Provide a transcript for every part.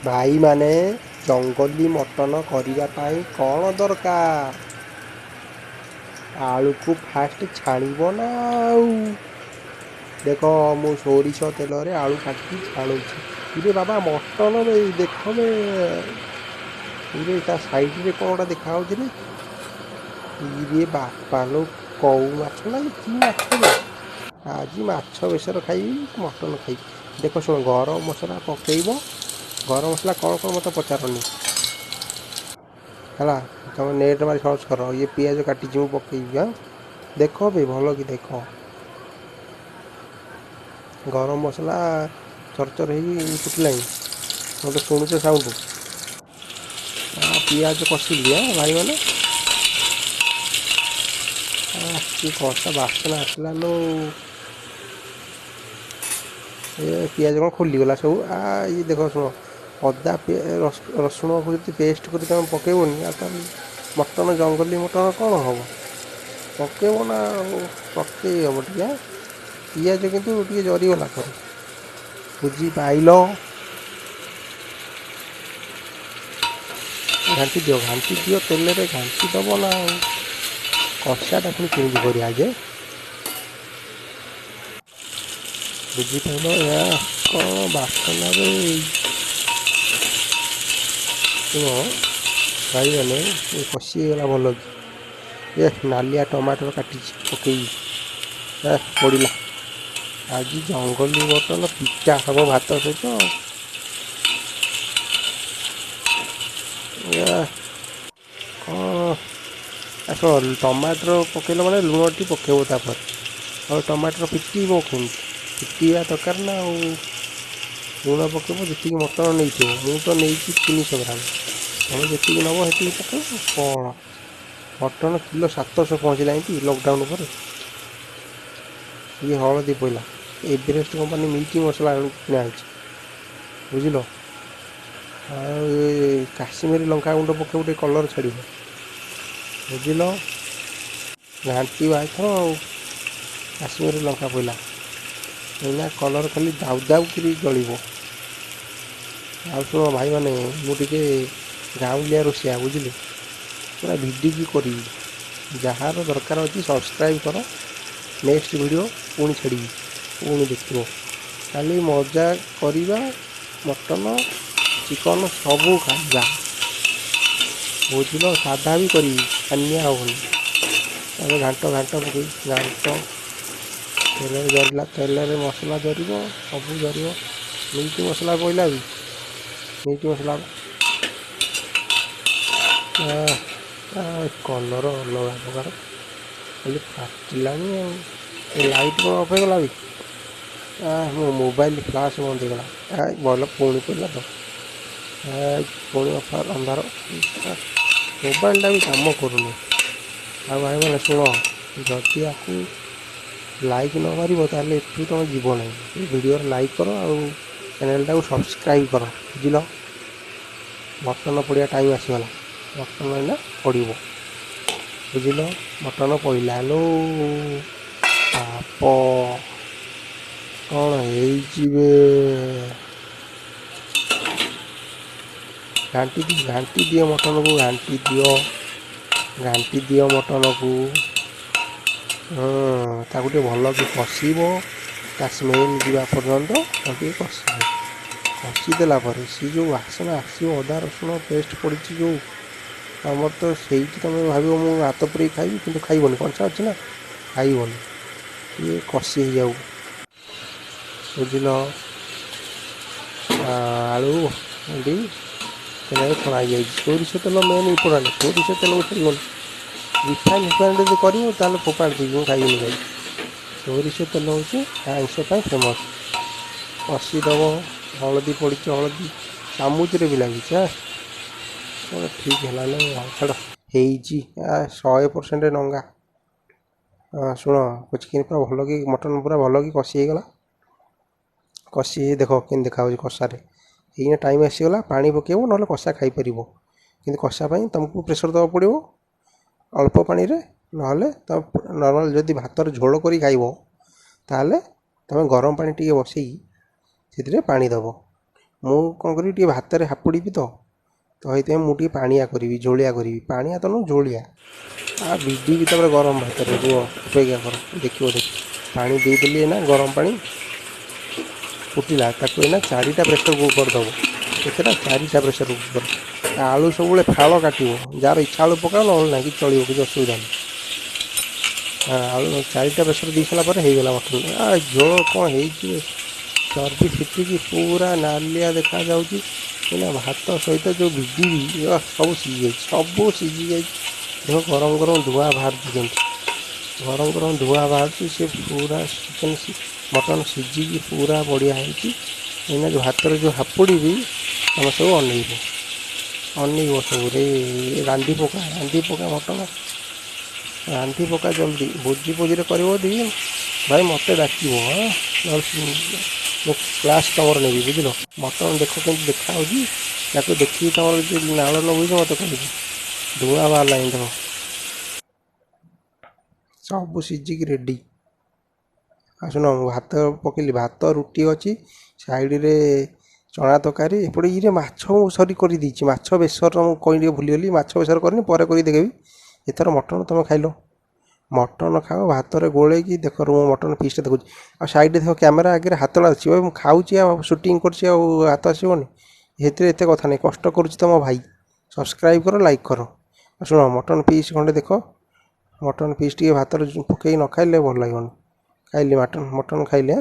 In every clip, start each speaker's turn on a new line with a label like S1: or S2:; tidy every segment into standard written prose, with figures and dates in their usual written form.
S1: भाई माने जंगली मटन करने कौन दरकार आलू को फास्ट छाणीब ना देख मु सोरिष तेल रे आलू काटी छाणुची इरे बाबा मटन में देख में इरे ता साइड रे कौन देखा रे इरे बापा लो कौ माछ ना कि माछ रे आज माछ बेसर खाई मटन खाई देख शुण गरम मसला पकेब गरम मसला कौन कौन मत पचारनी है तुम नेट मारी सर्च कर ये पिज काटी पकईबी हाँ देख भी भल कि देख गरम मसला चरचर हो फुटला मत शुणुच साउंड पिज कषिली हाँ भाई मैंने कषा बासना आसला लो ये पिज कौन खोलीगला सब ये देख शुण अदा रसुण को जो पेस्ट कर पकेबनी मटन जंगली मटन कौन हम पकेब ना पकई हम टे पिज कितु टे जरीगला पर बुझी पाइल घाटी दियो तेल रे घाटी दब ना कषाटा पुणी केमी कर आगे बुझीपाल या कौन बासना रे भाई मैंने कषिगला भल ये नालिया टमाटर काटी पकई पड़ा आज जंगली मटन पिटा हम भात सहित कौन टमाटर पकड़ मैंने लुण टी पकेब तापर और टमाटर फिटब कौन फिटा दरकार ना लुण पकेब जी मटन नहीं मुझे तो नहीं 300 ग्राम तुम जी नब से पकेब कौन मटन किलो 700 पहुँचला लॉकडाउन पर ये हलदी पड़ा एवरेस्ट कंपानी मीट मसला किना बुझल काश्मीरी लंका गुंड पके कलर छाड़ बुझल घाटी बाथर काश्मीरी लंका पड़ा ना कलर खाली दाउ दाउ कर जलिब आ शुण भाई मैंने मुझे गाँवलिया रोषिया बुझे पूरा भिडिकी करी जार दरकार अच्छी सब्सक्राइब कर नेक्स्ट वीडियो पुणी छाड़ी पुणी देख खाली मजा करवा मटन चिकन सबू खाଇବା बुझल साधा भी करी खानिया हेनी घाट घाट पकई घाट तेल जरला तेल मसला जर सब जर मीट मसला पड़ा भी मीट मसला कलर अलग प्रकार खाली फाटिला लाइट कौन अफ होगा भी मो मोबाइल फ्लाश बंद होगा भल पुणी पड़ा तो पुणी अफार अंधार मोबाइलटा भी कम करूनी आ भाई मैंने शुण जदि आपको लाइक न मार ताले तुम जीव ना वीडियो लाइक कर चैनल टाक सब्सक्राइब कर बुझल मटन पड़ा टाइम आसगला मटन ना पड़ बुझल मटन पड़ा लो पाप कौन है घाटी दियो मटन को घाटी दियो मटन को ताकू भल कि कषिब ता स्मेल जावा पर्यंत टे कषिदेला सी जो बासना आसो अदा रसुण पेस्ट पड़ी जो आमर तो से तुम भाव मुझे हाथ पूरे खाइबी कि खाइबनी कंचा अच्छे ना खाइबनी ये कषि हो जाऊ बुझल आलू भेंडी तेल छड़ा जाए सोरिष तेल मेन इम्पोर्टाट सोरिष तेल छाड़न रिफाइन रिफाइन जो कर फोपाड़ देवी खाइबनी भाई सोरिष तेल हूँ आइंस फेमस कषिदेव हलदी पड़ी हलदी चामुच भी लगी ठीक है छाड़ हो 100% नंगा शुण चिकेन पूरा भल कि मटन पूरा भल कि कषिगला कषि देख कि देखा कषारे ये टाइम आसीगला पानी पकेब ना कषा खाईपर कि कषा तुमको प्रेसर दवा पड़ो अल्प पानी ना तुम नर्माल जदि भातर झोल कर खाइब ताले तुम गरम पानी टे बसई से पानी दब ମୁଁ କ'ଣ କରିବି ଟିକେ ଭାତରେ ହାପୁଡ଼ିବି ତ ସେଇଥିପାଇଁ ମୁଁ ଟିକେ ପାଣିଆ କରିବି, ଝୋଳିଆ କରିବି। ପାଣିଆ ତ ନୁହଁ, ଝୋଳିଆ। ଭିଡ଼ିବି ତାପରେ ଗରମ ଭାତରେ। ରୁହ, ଅପେକ୍ଷା କର, ଦେଖିବ ପାଣି ଦେଇଦେଲି ଏଇନା, ଗରମ ପାଣି ଫୁଟିଲା। ତାକୁ ଏଇନା 4ଟା ପ୍ରେସର କୁକର୍ ଦେବ। କେତେଟା? 4ଟା ପ୍ରେସର କୁକର୍। ଆଳୁ ସବୁବେଳେ ଫାଳ କାଟିବ। ଯାହାର ଇଚ୍ଛା ଆଳୁ ପକାଅ, ନହେଲେ ନାହିଁ, କିଛି ଚଳିବ, କିଛି ଅସୁବିଧା ନାହିଁ। ଆଳୁ 4ଟା ପ୍ରେସର ଦେଇ ସାରିଲା ପରେ ହେଇଗଲା ମଟନ୍। ଝୋଳ କ'ଣ ହେଇଛି, ଚର୍ବି ଫିଟିକି ପୁରା ନାଲିଆ ଦେଖାଯାଉଛି। ଏଇନା ଭାତ ସହିତ ଯେଉଁ ଭିଡ଼ିବି, ସବୁ ସିଝିଯାଇଛି, ସବୁ ସିଝିଯାଇଛି। ଦେଖ ଗରମ ଗରମ ଧୂଆଁ ବାହାରୁଛି କେମିତି, ଗରମ ଗରମ ଧୂଆଁ ବାହାରୁଛି। ସେ ପୁରା ମଟନ୍ ସିଝିକି ପୁରା ବଢ଼ିଆ ହେଇଛି। ଏଇନା ଯେଉଁ ଭାତରେ ଯେଉଁ ହାପୁଡ଼ିବି, ତମେ ସବୁ ଅନେଇବ ସବୁ। ରାନ୍ଧି ପକା ମଟନ୍, ରାନ୍ଧି ପକା ଜଲ୍ଦି। ଭୋଜିରେ କରିବ ଯଦି ଭାଇ ମୋତେ ଡାକିବ। ମୁଁ କ୍ଲାସ୍ ତମର ନେବି, ବୁଝିଲ। ମଟନ୍ ଦେଖ କେମିତି ଦେଖାହେଉଛି, ତାକୁ ଦେଖିକି ତମର ଯଦି ନାଳ ନେବୁଛ ମୋତେ କହିବ। ଧୂଆଁ ବାହାରିଲାଣି ଦେଖ, ସବୁ ସିଝିକି ରେଡ଼ି। ଶୁଣ, ମୁଁ ଭାତ ପକେଇଲି, ଭାତ ରୁଟି ଅଛି ସାଇଡ଼ରେ, ଚଣା ତରକାରୀ ଏପଟେ। ମାଛ ମୁଁ କରିଦେଇଛି, ମାଛ ବେସର। ମୁଁ କହି ଟିକେ ଭୁଲିଗଲି, ମାଛ ବେସର କରିନି, ପରେ କରି ଦେବି। ଏଥର ମଟନ୍ ତୁମେ ଖାଇଲ, ମଟନ୍ ଖାଅ ଭାତରେ ଗୋଳେଇକି। ଦେଖ ମୁଁ ମଟନ୍ ପିସ୍ଟା ଦେଖୁଛି। ଆଉ ସାଇଡ଼ରେ ଦେଖ, କ୍ୟାମେରା ଆଗରେ ହାତଟା ଆସିବ। ମୁଁ ଖାଉଛି ଆଉ ସୁଟିଂ କରୁଛି, ଆଉ ହାତ ଆସିବନି। ସେଥିରେ ଏତେ କଥା ନାହିଁ, କଷ୍ଟ କରୁଛି ତମ ଭାଇ। ସବସ୍କ୍ରାଇବ୍ କର, ଲାଇକ୍ କର। ଶୁଣ, ମଟନ୍ ପିସ୍ ଖଣ୍ଡେ ଦେଖ। ମଟନ୍ ପିସ୍ ଟିକେ ଭାତରେ ପକେଇକି ନ ଖାଇଲେ ଭଲ ଲାଗିବନି। ଖାଇଲି ମଟନ୍ ଖାଇଲି।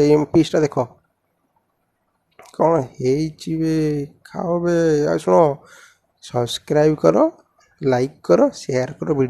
S1: ଏଇ ପିସ୍ଟା ଦେଖ କ'ଣ ହେଇଛି ବେ, ଖାଅ ବେ। ଆଉ ଶୁଣ, ସବସ୍କ୍ରାଇବ୍ କର, ଲାଇକ୍ କର, ସେୟାର କର ଭିଡ଼ିଓ।